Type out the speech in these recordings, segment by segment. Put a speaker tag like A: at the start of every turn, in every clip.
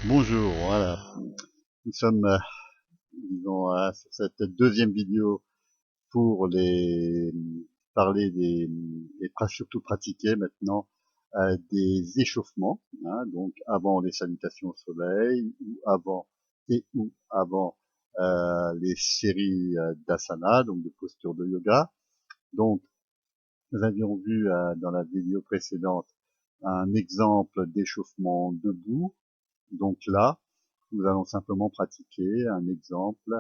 A: Bonjour, voilà. Nous sommes, disons, sur cette deuxième vidéo pour parler surtout pratiquer maintenant des échauffements, hein, donc avant les salutations au soleil, ou avant les séries d'asana, donc de postures de yoga. Donc, nous avions vu dans la vidéo précédente un exemple d'échauffement debout. Donc là, nous allons simplement pratiquer un exemple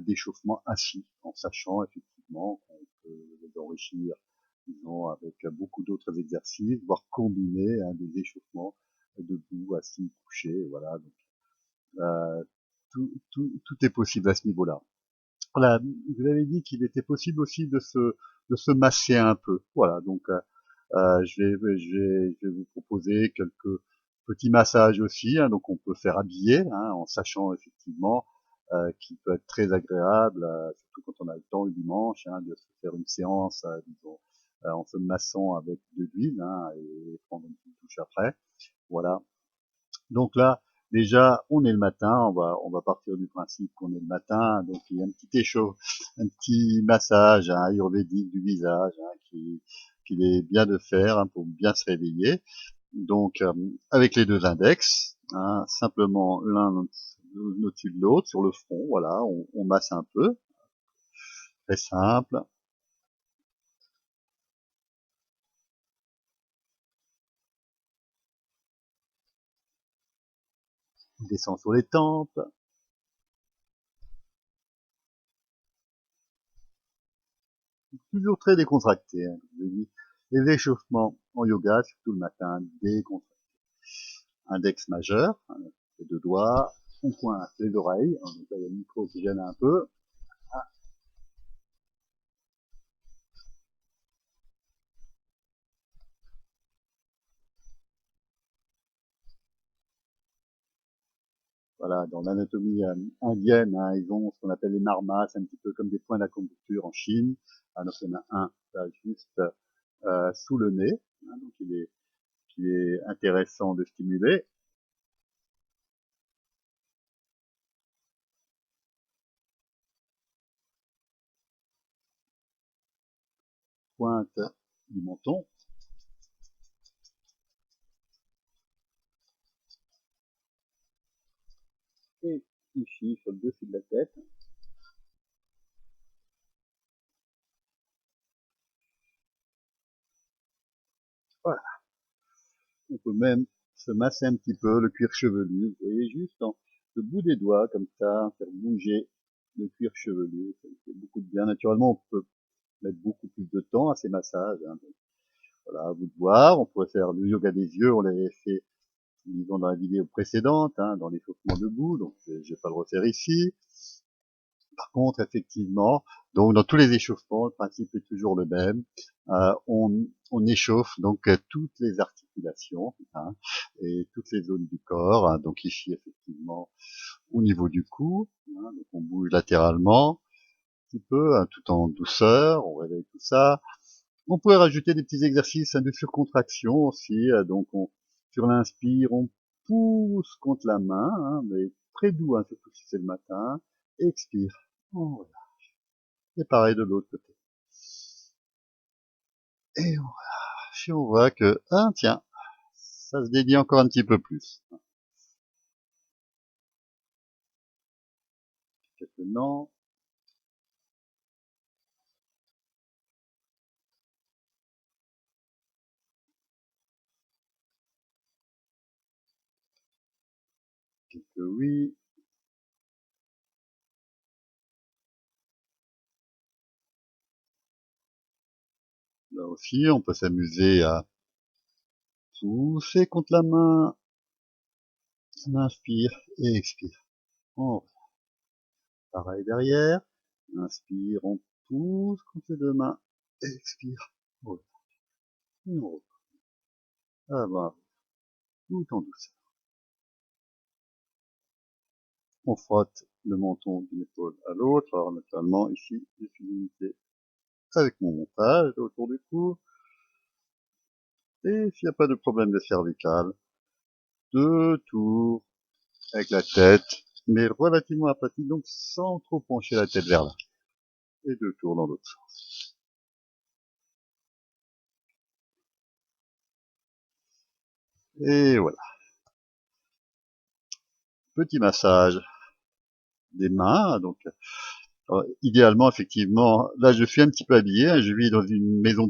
A: d'échauffement assis, en sachant effectivement qu'on peut les enrichir, disons, avec beaucoup d'autres exercices, voire combiner des échauffements debout, assis, couché, voilà. Donc, euh, tout est possible à ce niveau-là. Voilà, vous avez dit qu'il était possible aussi de se masser un peu. Voilà, donc je vais vous proposer quelques petits massages aussi, hein, donc on peut faire habiller, hein, en sachant effectivement qu'il peut être très agréable, surtout quand on a le temps le dimanche, hein, de se faire une séance, disons, en se massant avec de l'huile, hein, et prendre une petite douche après. Voilà. Donc là, déjà, on est le matin, on va partir du principe qu'on est le matin, donc il y a un petit massage hein, ayurvédique du visage qu'il est bien de faire hein, pour bien se réveiller. Donc avec les deux index, hein, simplement l'un au-dessus de l'autre sur le front, voilà, on masse un peu, très simple. On descend sur les tempes, toujours très décontracté. Hein, je vous ai dit. Les échauffements en yoga, surtout le matin, décontractés. Index majeur, hein, les deux doigts, on coince les oreilles, hein, donc là il y a le micro qui gêne un peu. Ah, voilà, dans l'anatomie indienne, hein, ils ont ce qu'on appelle les marmas, un petit peu comme des points d'acupuncture en Chine. Ah, donc il y en a un là, juste sous le nez, hein, donc il est intéressant de stimuler. Pointe du menton et ici sur le dessus de la tête. Voilà. On peut même se masser un petit peu le cuir chevelu. Vous voyez, juste en le bout des doigts, comme ça, faire bouger le cuir chevelu. Ça fait beaucoup de bien. Naturellement, on peut mettre beaucoup plus de temps à ces massages. Hein. Donc, voilà, à vous de voir. On pourrait faire le yoga des yeux. On l'avait fait, disons, dans la vidéo précédente, hein, dans l'échauffement debout. Donc, je vais pas le refaire ici. Par contre, effectivement, donc dans tous les échauffements, le principe est toujours le même. On échauffe donc toutes les articulations hein, et toutes les zones du corps. Hein, donc ici, effectivement, au niveau du cou, hein, donc on bouge latéralement un petit peu, hein, tout en douceur. On réveille tout ça. On pourrait rajouter des petits exercices hein, de surcontraction aussi. Donc sur l'inspire, on pousse contre la main, hein, mais très doux, hein, surtout si c'est le matin. Expire. Oh, et pareil de l'autre côté. Et on voit que, ah tiens, ça se dédie encore un petit peu plus. Maintenant, quelques oui. Là aussi, on peut s'amuser à pousser contre la main. On inspire et expire. Oh, pareil derrière. Inspire, on pousse contre les deux mains. Expire. Oh, et on repart. Ah bah, tout en douceur. On frotte le menton d'une épaule à l'autre. Alors naturellement, ici, je suis limité avec mon montage autour du cou. Et s'il n'y a pas de problème de cervical, deux tours avec la tête, mais relativement aplatie, donc sans trop pencher la tête vers là. Et deux tours dans l'autre sens. Et voilà. Petit massage des mains, donc idéalement, effectivement, là je suis un petit peu habillé, hein, je vis dans une maison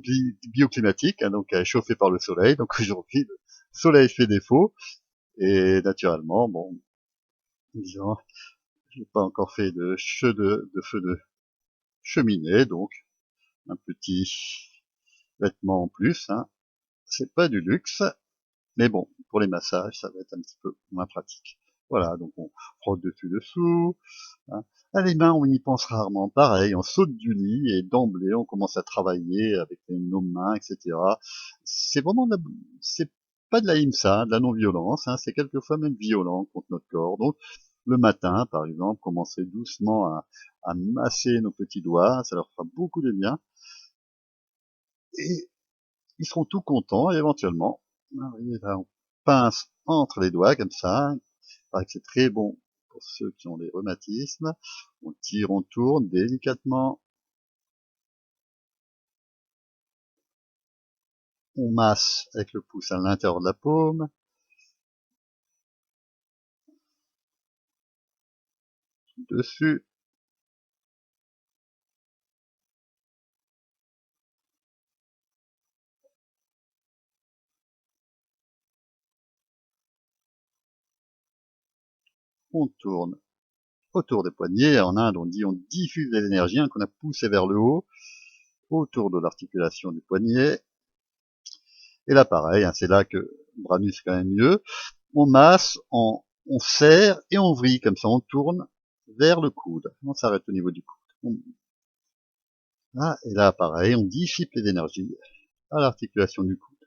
A: bioclimatique, hein, donc chauffée par le soleil, donc aujourd'hui le soleil fait défaut, et naturellement, bon, disons, j'ai pas encore fait de feu de cheminée, donc un petit vêtement en plus, hein. C'est pas du luxe, mais bon, pour les massages, ça va être un petit peu moins pratique. Voilà, donc on frotte dessus dessous. Hein. Ah, les mains, on y pense rarement. Pareil, on saute du lit et d'emblée, on commence à travailler avec nos mains, etc. C'est vraiment c'est pas de la IMSA, de la non-violence. Hein. C'est quelquefois même violent contre notre corps. Donc, le matin, par exemple, commencer doucement à masser nos petits doigts, ça leur fera beaucoup de bien. Et ils seront tout contents, et éventuellement, on pince entre les doigts, comme ça. Il paraît que c'est très bon pour ceux qui ont des rhumatismes. On tire, on tourne délicatement. On masse avec le pouce à l'intérieur de la paume. Dessus. On tourne autour des poignets. En Inde, on dit on diffuse les énergies qu'on a poussé vers le haut, autour de l'articulation du poignet. Et là, pareil, c'est là que le bras nu c'est quand même mieux. On masse, on serre et on vrille, comme ça on tourne vers le coude. On s'arrête au niveau du coude. Et là, pareil, on dissipe les énergies à l'articulation du coude.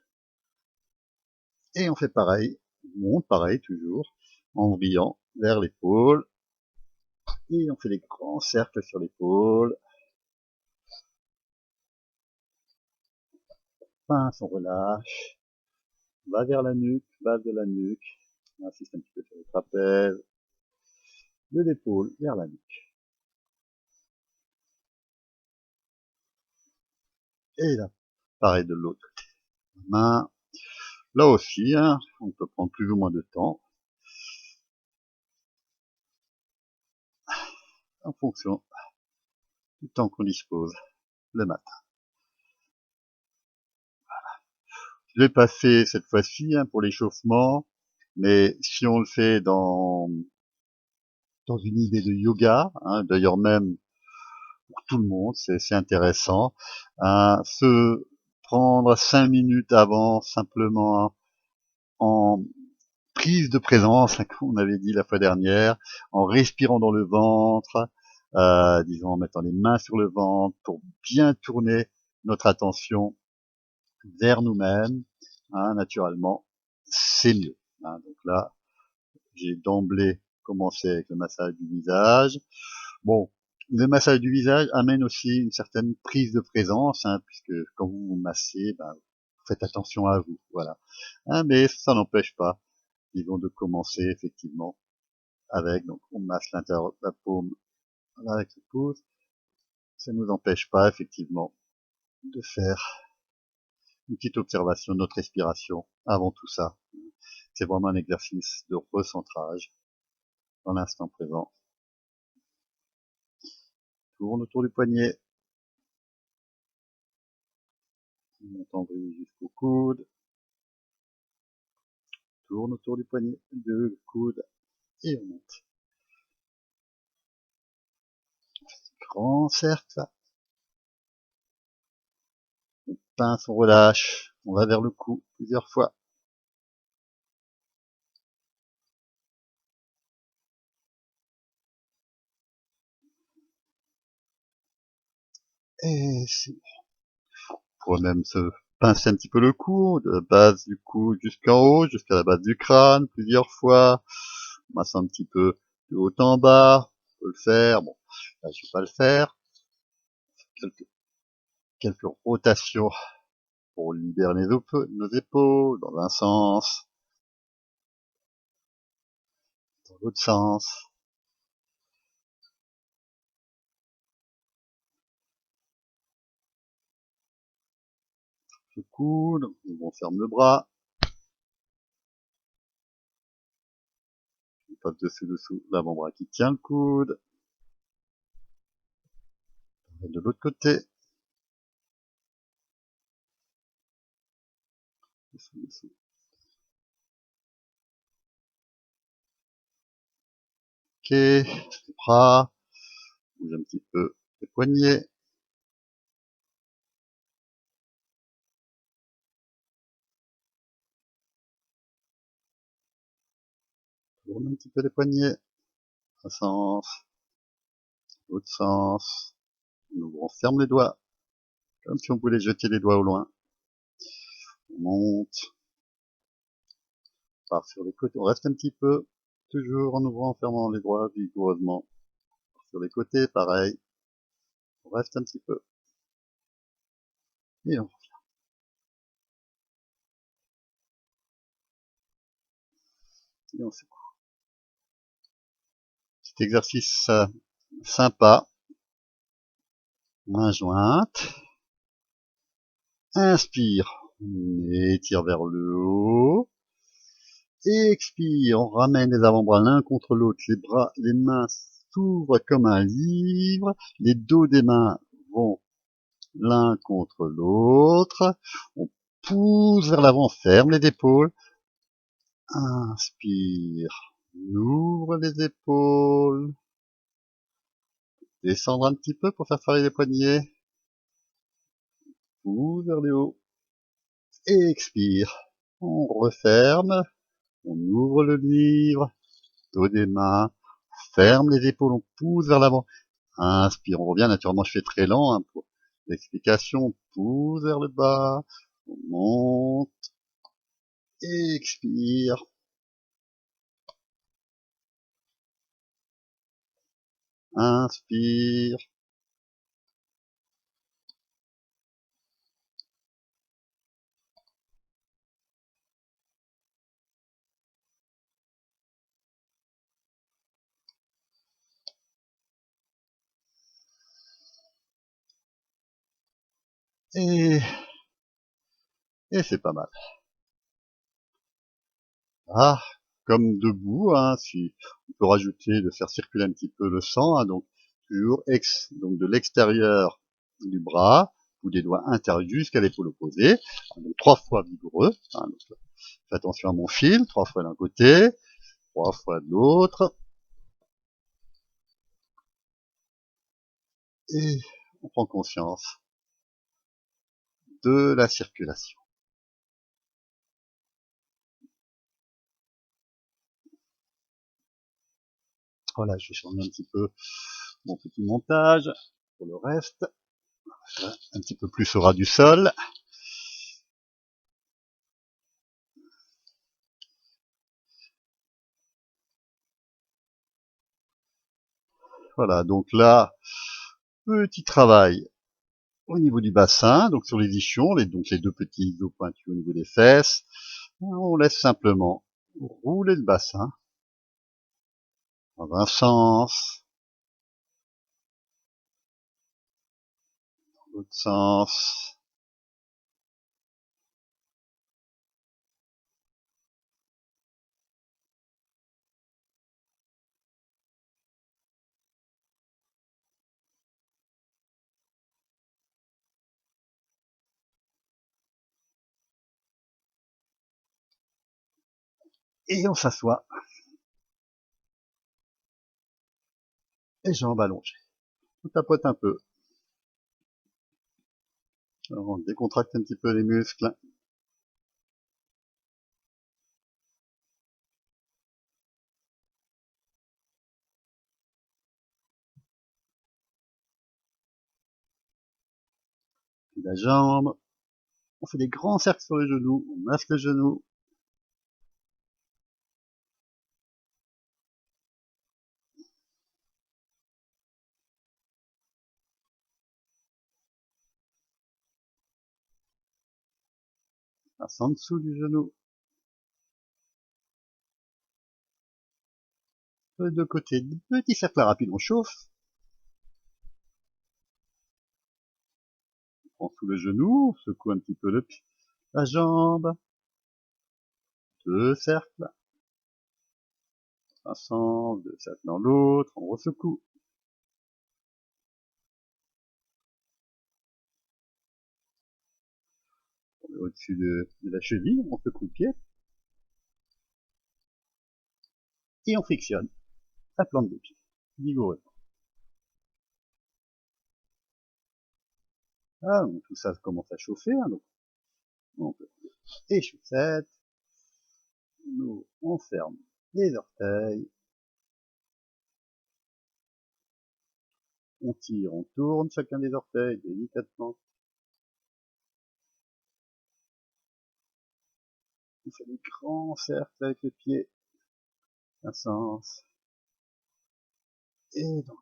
A: Et on fait pareil, on monte pareil toujours, en vrillant vers l'épaule. Et on fait des grands cercles sur l'épaule. Pince, on relâche. Va vers la nuque, base de la nuque. On insiste un petit peu sur les trapèzes. De l'épaule vers la nuque. Et là, pareil de l'autre côté. Main. Là aussi, on peut prendre plus ou moins de temps. En fonction du temps qu'on dispose le matin. Je l'ai pas fait cette fois-ci pour l'échauffement, mais si on le fait dans une idée de yoga, d'ailleurs même pour tout le monde, c'est intéressant, se prendre 5 minutes avant simplement en prise de présence, comme on avait dit la fois dernière, en respirant dans le ventre, disons en mettant les mains sur le ventre pour bien tourner notre attention vers nous-mêmes, naturellement, c'est mieux. Donc là, j'ai d'emblée commencé avec le massage du visage. Bon, le massage du visage amène aussi une certaine prise de présence, puisque quand vous vous massez, vous faites attention à vous, voilà. Mais ça n'empêche pas, disons, de commencer effectivement avec, donc on masse l'intérieur de la paume avec le pouce, ça ne nous empêche pas effectivement de faire une petite observation de notre respiration avant tout ça. C'est vraiment un exercice de recentrage dans l'instant présent. Tourne autour du poignet, on monte en vrille jusqu'au coude, tourne autour du poignet, de coude, et on monte. Grand cercle, on pince, on relâche, on va vers le cou plusieurs fois. Et on pourrait même se pincer un petit peu le cou, de la base du cou jusqu'en haut, jusqu'à la base du crâne, plusieurs fois. On masse un petit peu de haut en bas, on peut le faire. Bon, là je vais pas le faire. Quelques rotations pour libérer nos épaules dans un sens. Dans l'autre sens. Le coude, on ferme le bras. On passe dessous l'avant-bras qui tient le coude. Et de l'autre côté. Dessous. Ok, les bras. Bouge un petit peu les poignets. Tourne un petit peu les poignets. Un sens. L'autre sens. On ferme les doigts. Comme si on voulait jeter les doigts au loin. On monte. On part sur les côtés. On reste un petit peu. Toujours en ouvrant, en fermant les doigts vigoureusement. Sur les côtés, pareil. On reste un petit peu. Et on revient. Et on secoue. Petit exercice sympa. Main jointe. Inspire. On étire vers le haut. Expire. On ramène les avant-bras l'un contre l'autre. Les bras, les mains s'ouvrent comme un livre. Les dos des mains vont l'un contre l'autre. On pousse vers l'avant, ferme les épaules. Inspire. On ouvre les épaules. Descendre un petit peu pour faire travailler les poignets. Pousse vers le haut. Expire. On referme. On ouvre le livre. Dos des mains. Ferme les épaules. On pousse vers l'avant. Inspire. On revient naturellement. Je fais très lent hein, pour l'explication. On pousse vers le bas. On monte. Expire. Inspire. Et, et c'est pas mal. Ah, comme debout, hein, si on peut rajouter de faire circuler un petit peu le sang, hein, donc toujours donc de l'extérieur du bras ou des doigts intérieurs jusqu'à l'épaule opposée, donc 3 fois vigoureux. Hein, donc, fais attention à mon fil, 3 fois d'un côté, 3 fois de l'autre, et on prend conscience de la circulation. Voilà, je vais changer un petit peu mon petit montage pour le reste. Un petit peu plus au ras du sol. Voilà, donc là, petit travail au niveau du bassin, donc sur les ischions, donc les deux petits os pointus au niveau des fesses. On laisse simplement rouler le bassin dans un sens, dans l'autre sens. Et on s'assoit, et jambes allongées. On tapote un peu. Alors on décontracte un petit peu les muscles. Puis la jambe. On fait des grands cercles sur les genoux. On masse les genoux. Passe en dessous du genou. Les deux côtés, petit cercle rapide, on chauffe. On prend sous le genou, on secoue un petit peu la jambe. Deux cercles. Un sens, deux cercles dans l'autre, on ressecoue. Au-dessus de la cheville, on secoue le pied. Et on frictionne la plante des pieds, vigoureusement. Ah, donc tout ça commence à chauffer, hein, donc on peut les chaussettes, on ferme les orteils, on tire, on tourne chacun des orteils délicatement, on fait des grands cercles avec les pieds, un sens, et donc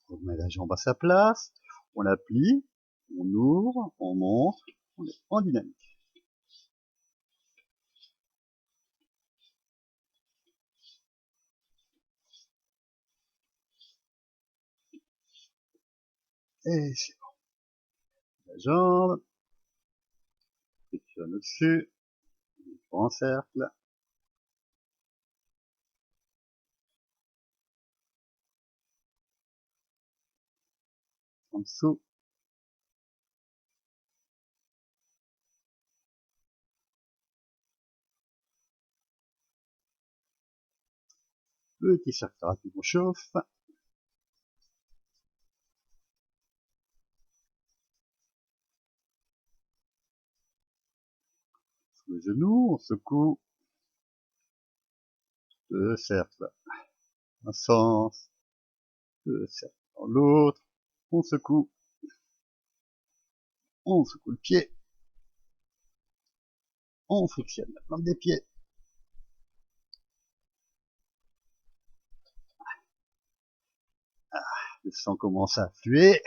A: on met la jambe à sa place, on la plie, on ouvre, on monte, on est en dynamique. Et c'est bon. La jambe, frictionne au-dessus, grand cercle, en dessous, petit cercle rapide, on chauffe, sous le genou, on secoue, deux cercles, un sens, deux cercles dans l'autre, on secoue le pied, on frictionne la plante des pieds. Le sang commence à affluer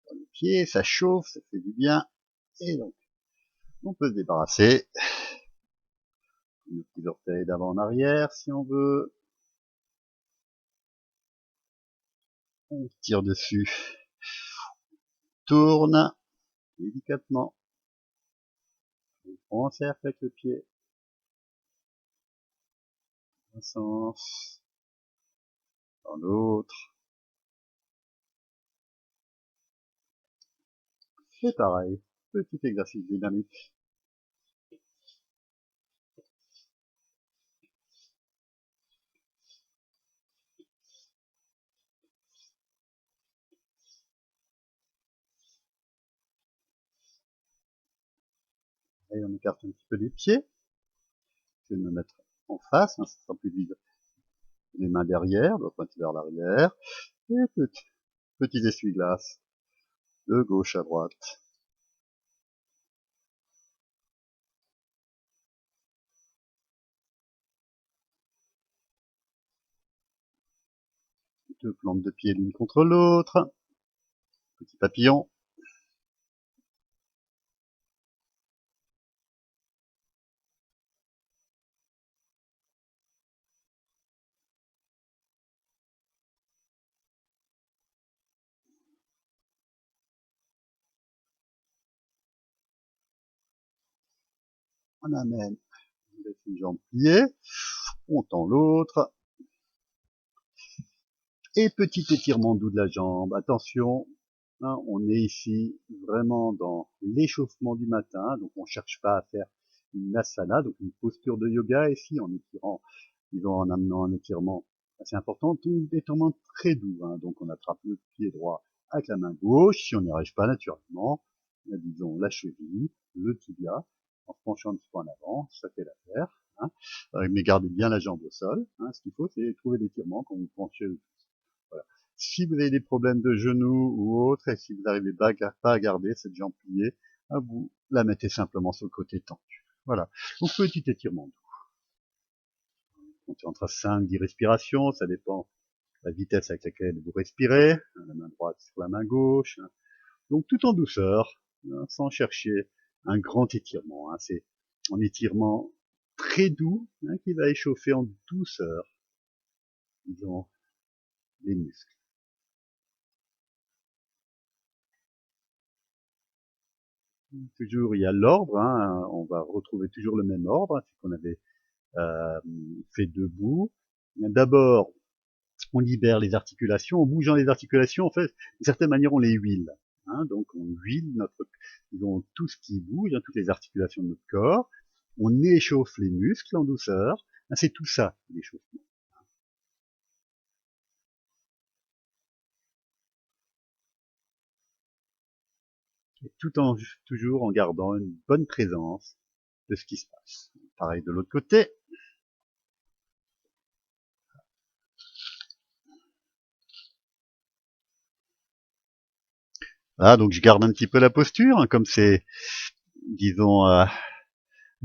A: dans les pieds, ça chauffe, ça fait du bien, et donc on peut se débarrasser nos petits orteils d'avant en arrière si on veut. On tire dessus, tourne délicatement, on prend un cercle avec le pied, un sens, dans l'autre, c'est pareil, petit exercice dynamique. Et on écarte un petit peu les pieds, je vais me mettre en face, hein, ça sera plus vite. Les mains derrière, doigts pointés vers l'arrière, et petit essuie-glace, de gauche à droite. Deux plantes de pied l'une contre l'autre, petit papillon. On amène, on laisse une jambe pliée, on tend l'autre, et petit étirement doux de la jambe. Attention, hein, on est ici vraiment dans l'échauffement du matin, donc on ne cherche pas à faire une asana, donc une posture de yoga ici, en étirant, disons en amenant un étirement assez important, un étirement très doux, hein, donc on attrape le pied droit avec la main gauche, si on n'y arrive pas naturellement, disons la cheville, le tibia, en se penchant un petit peu en avant, ça fait l'affaire, hein, mais gardez bien la jambe au sol, hein, ce qu'il faut c'est trouver l'étirement quand vous penchez. Voilà. Si vous avez des problèmes de genoux ou autre, et si vous n'arrivez pas à garder cette jambe pliée, vous la mettez simplement sur le côté tendu. Voilà. Donc petit étirement. Comptez entre 5-10 respirations, ça dépend de la vitesse avec laquelle vous respirez, la main droite sur la main gauche. Donc tout en douceur, sans chercher un grand étirement. C'est un étirement très doux, hein, qui va échauffer en douceur, disons, les muscles. Toujours, il y a l'ordre, hein, on va retrouver toujours le même ordre, c'est qu'on avait fait debout. D'abord, on libère les articulations. En bougeant les articulations, en fait, d'une certaine manière, on les huile. Hein, donc, on huile disons, tout ce qui bouge, hein, toutes les articulations de notre corps. On échauffe les muscles en douceur. Hein, c'est tout ça, l'échauffement. Et toujours en gardant une bonne présence de ce qui se passe. Pareil de l'autre côté. Voilà, donc je garde un petit peu la posture, hein, comme c'est, disons, un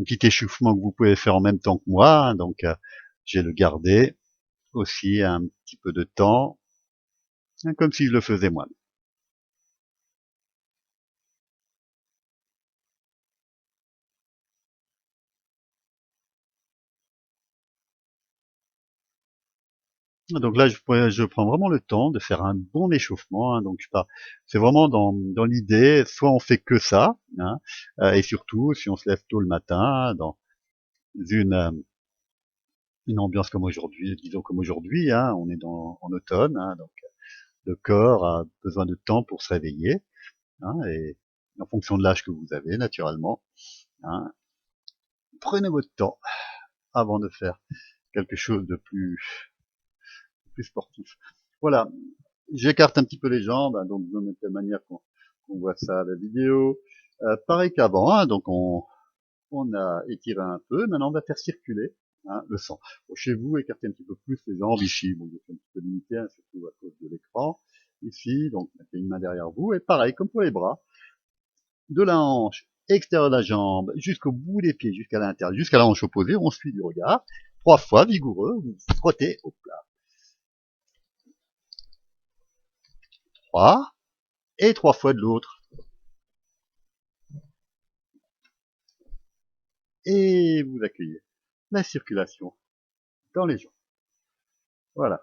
A: petit échauffement que vous pouvez faire en même temps que moi. Hein, donc, j'ai le gardé aussi un petit peu de temps, hein, comme si je le faisais moi. Donc là, je prends vraiment le temps de faire un bon échauffement. Hein, donc c'est vraiment dans l'idée, soit on fait que ça, hein, et surtout si on se lève tôt le matin, dans une euh, une ambiance comme aujourd'hui, disons comme aujourd'hui, hein, on est en automne, hein, donc le corps a besoin de temps pour se réveiller, hein, et en fonction de l'âge que vous avez, naturellement, hein, prenez votre temps avant de faire quelque chose de plus sportif. Voilà, j'écarte un petit peu les jambes, hein, donc de la même manière qu'on voit ça à la vidéo. Pareil qu'avant, hein, donc on a étiré un peu, maintenant on va faire circuler, hein, le sang. Bon, chez vous, écartez un petit peu plus les jambes, ici, bon, c'est un petit peu limité, hein, surtout à cause de l'écran. Ici, donc mettez une main derrière vous, et pareil, comme pour les bras, de la hanche extérieure de la jambe jusqu'au bout des pieds, jusqu'à l'intérieur, jusqu'à la hanche opposée, on suit du regard, 3 fois, vigoureux, vous frottez au plat. 3, et 3 fois de l'autre. Et vous accueillez la circulation dans les jambes. Voilà.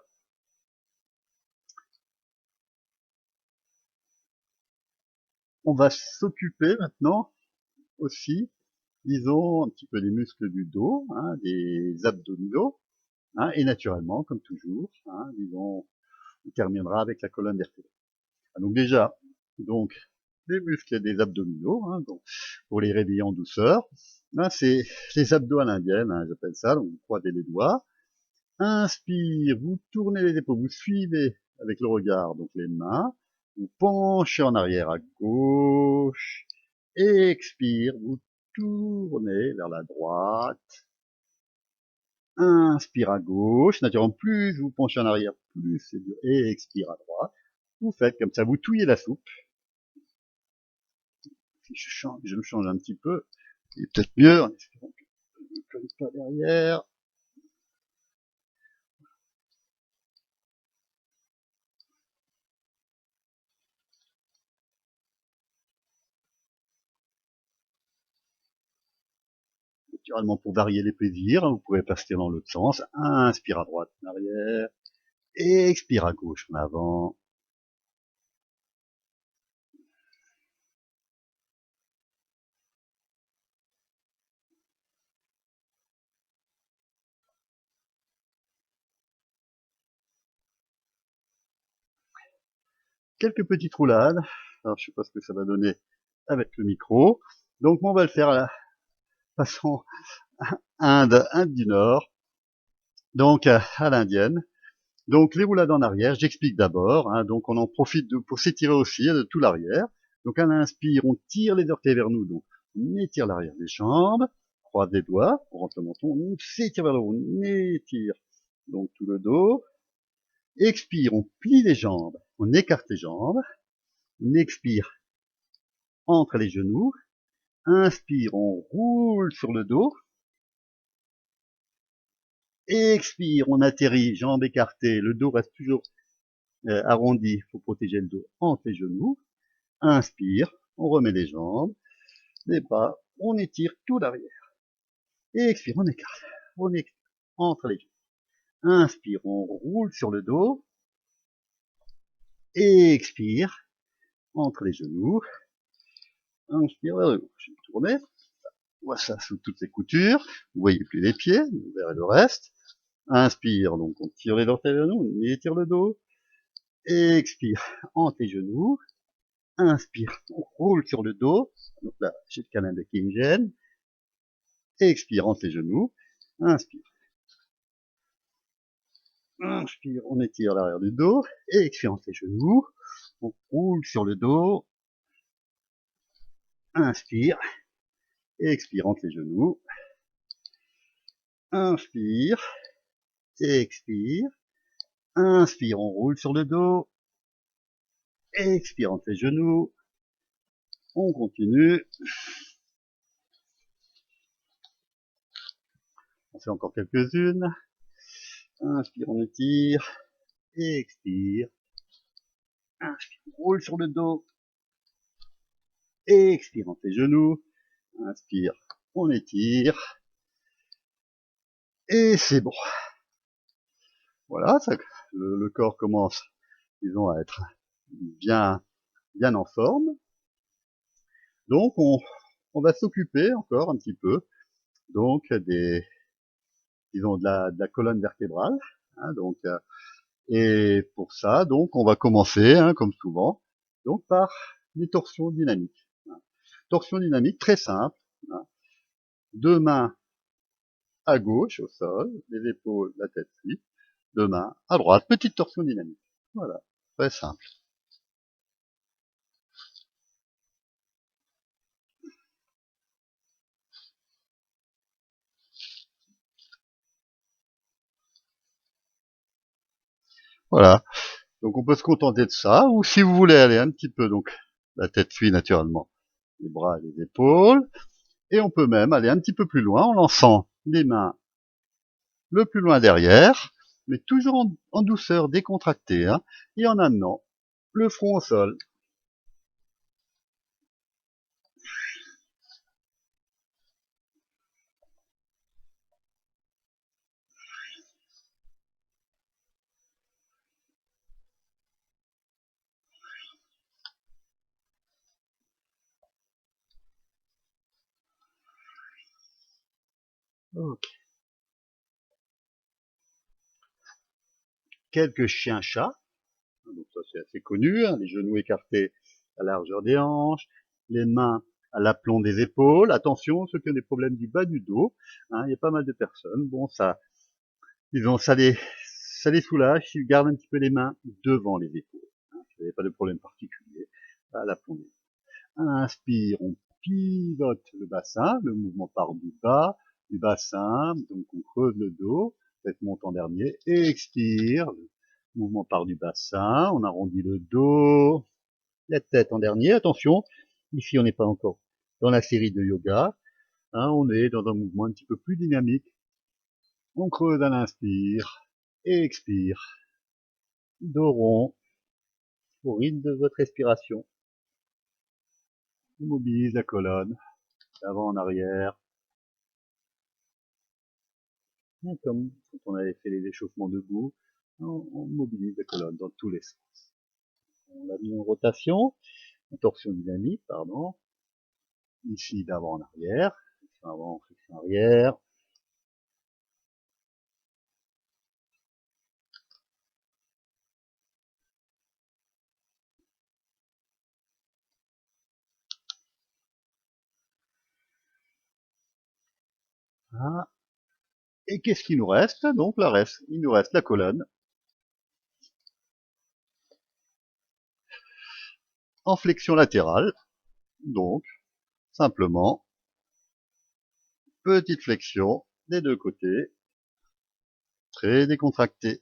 A: On va s'occuper maintenant aussi, disons, un petit peu des muscles du dos, hein, des abdominaux, hein, et naturellement, comme toujours, hein, disons, on terminera avec la colonne vertébrale. Donc déjà, donc les muscles des abdominaux, hein, donc, pour les réveiller en douceur, hein, c'est les abdos à l'indienne, hein, j'appelle ça, donc vous croisez les doigts, inspire, vous tournez les épaules, vous suivez avec le regard, donc les mains, vous penchez en arrière à gauche, expire, vous tournez vers la droite, inspire à gauche, naturellement plus vous penchez en arrière, plus c'est dur, et expire à droite, vous faites comme ça, vous touillez la soupe. Si je me change un petit peu, c'est peut-être mieux, en espérant que je ne colle pas derrière. Naturellement, pour varier les plaisirs, hein, vous pouvez passer dans l'autre sens. Inspire à droite en arrière, expire à gauche en avant. Quelques petites roulades. Alors, je sais pas ce que ça va donner avec le micro. Donc, on va le faire à la façon Inde du Nord. Donc, à l'indienne. Donc, les roulades en arrière, j'explique d'abord. Hein, donc, on en profite pour s'étirer aussi de tout l'arrière. Donc, à l'inspire, on tire les orteils vers nous. Donc, on étire l'arrière des jambes, croise les doigts, on rentre le menton, on s'étire vers le haut, on étire donc tout le dos. Expire, on plie les jambes, on écarte les jambes. On expire entre les genoux. Inspire, on roule sur le dos. Expire, on atterrit, jambes écartées, le dos reste toujours arrondi, il faut protéger le dos entre les genoux. Inspire, on remet les jambes, les bras, on étire tout l'arrière. Et expire, on écarte. On expire entre les genoux. Inspire, on roule sur le dos. Et expire entre les genoux. Inspire vers le gauche. Tournez. Voilà, ça sous toutes les coutures. Vous voyez plus les pieds, vous verrez le reste. Inspire, donc on tire les orteils vers nous, on étire le dos. Expire entre les genoux. Inspire, on roule sur le dos. Donc là, j'ai le canal qui me gêne. Expire entre les genoux. Inspire. Inspire, on étire l'arrière du dos. Expire entre les genoux. On roule sur le dos. Inspire. Expire entre les genoux. Inspire. Expire. Inspire, on roule sur le dos. Expire entre les genoux. On continue. On fait encore quelques-unes. Inspire, on étire. Expire. Inspire, on roule sur le dos. Expire entre les genoux. Inspire, on étire. Et c'est bon. Voilà, ça, le corps commence, disons, à être bien en forme. Donc, on va s'occuper encore un petit peu, donc, disons, de la colonne vertébrale. Hein, donc, et pour ça, donc, on va commencer, hein, comme souvent, donc par les torsions dynamiques. Hein. Torsion dynamique très simple. Hein. Deux mains à gauche au sol, les épaules, la tête suite. Deux mains à droite, petite torsion dynamique. Voilà, très simple. Voilà. Donc on peut se contenter de ça, ou si vous voulez aller un petit peu, donc la tête suit naturellement les bras et les épaules, et on peut même aller un petit peu plus loin en lançant les mains le plus loin derrière, mais toujours en douceur, décontractée, hein, et en amenant le front au sol. Okay. Quelques chiens-chats, donc ça c'est assez connu, hein, les genoux écartés à la largeur des hanches, les mains à l'aplomb des épaules. Attention, ceux qui ont des problèmes du bas du dos, hein, il y a pas mal de personnes. Bon, ça, disons, ça les soulage s'ils gardent un petit peu les mains devant les épaules. Hein, si vous n'avez pas de problème particulier, à l'aplomb des épaules. Inspire, on pivote le bassin, le mouvement part du bas du bassin, donc on creuse le dos, tête monte en dernier, et expire, le mouvement part du bassin, on arrondit le dos, la tête en dernier, attention, ici on n'est pas encore dans la série de yoga, hein, on est dans un mouvement un petit peu plus dynamique, on creuse à l'inspire, et expire, dos rond, au rythme de votre respiration, on mobilise la colonne, d'avant en arrière, comme quand on avait fait les échauffements debout, on mobilise la colonne dans tous les sens. On l'a mis en rotation, en torsion dynamique, pardon, ici d'avant en arrière, flexion avant, flexion arrière. Voilà. Et qu'est-ce qu'il nous reste? Donc il nous reste la colonne en flexion latérale, donc simplement petite flexion des deux côtés, très décontractée.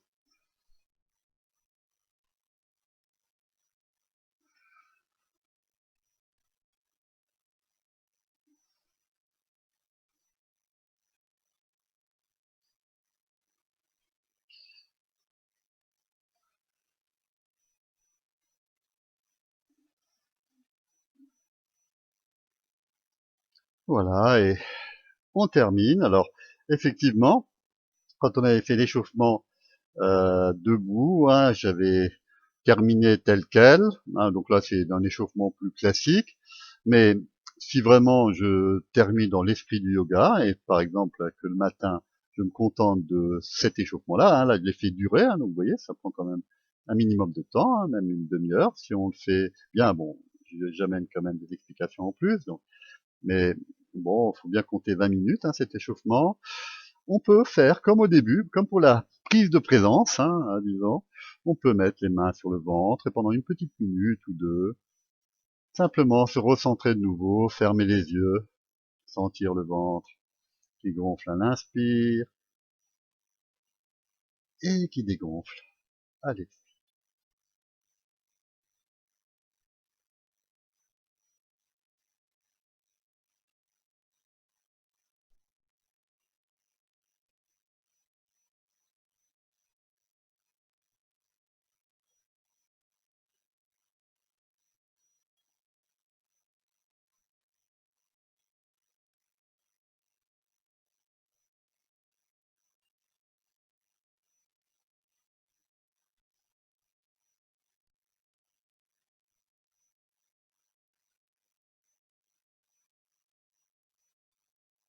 A: Voilà, et on termine. Alors, effectivement, quand on avait fait l'échauffement debout, hein, j'avais terminé tel quel, hein, donc là c'est un échauffement plus classique, mais si vraiment je termine dans l'esprit du yoga, et par exemple que le matin je me contente de cet échauffement-là, hein, là je l'ai fait durer, hein, donc vous voyez, ça prend quand même un minimum de temps, hein, même une demi-heure, si on le fait bien, bon, j'amène quand même des explications en plus, donc, mais bon, il faut bien compter 20 minutes, hein, cet échauffement. On peut faire comme au début, comme pour la prise de présence, hein, disons, on peut mettre les mains sur le ventre et pendant une petite minute ou deux, simplement se recentrer de nouveau, fermer les yeux, sentir le ventre qui gonfle à l'inspire et qui dégonfle à l'expire.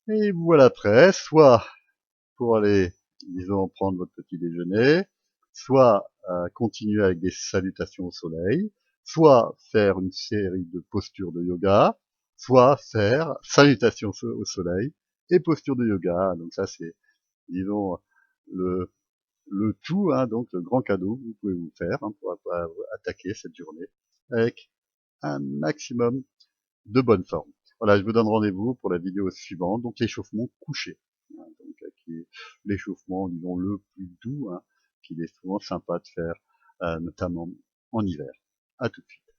A: Et voilà prêt, soit pour aller, disons, prendre votre petit déjeuner, soit continuer avec des salutations au soleil, soit faire une série de postures de yoga, soit faire salutations au soleil et postures de yoga. Donc ça, c'est, disons, le, le tout, hein, donc le grand cadeau que vous pouvez vous faire, hein, pour attaquer cette journée avec un maximum de bonne forme. Voilà, je vous donne rendez-vous pour la vidéo suivante, donc l'échauffement couché, hein, donc, qui est l'échauffement, disons, le plus doux, hein, qu'il est souvent sympa de faire, notamment en hiver. À tout de suite.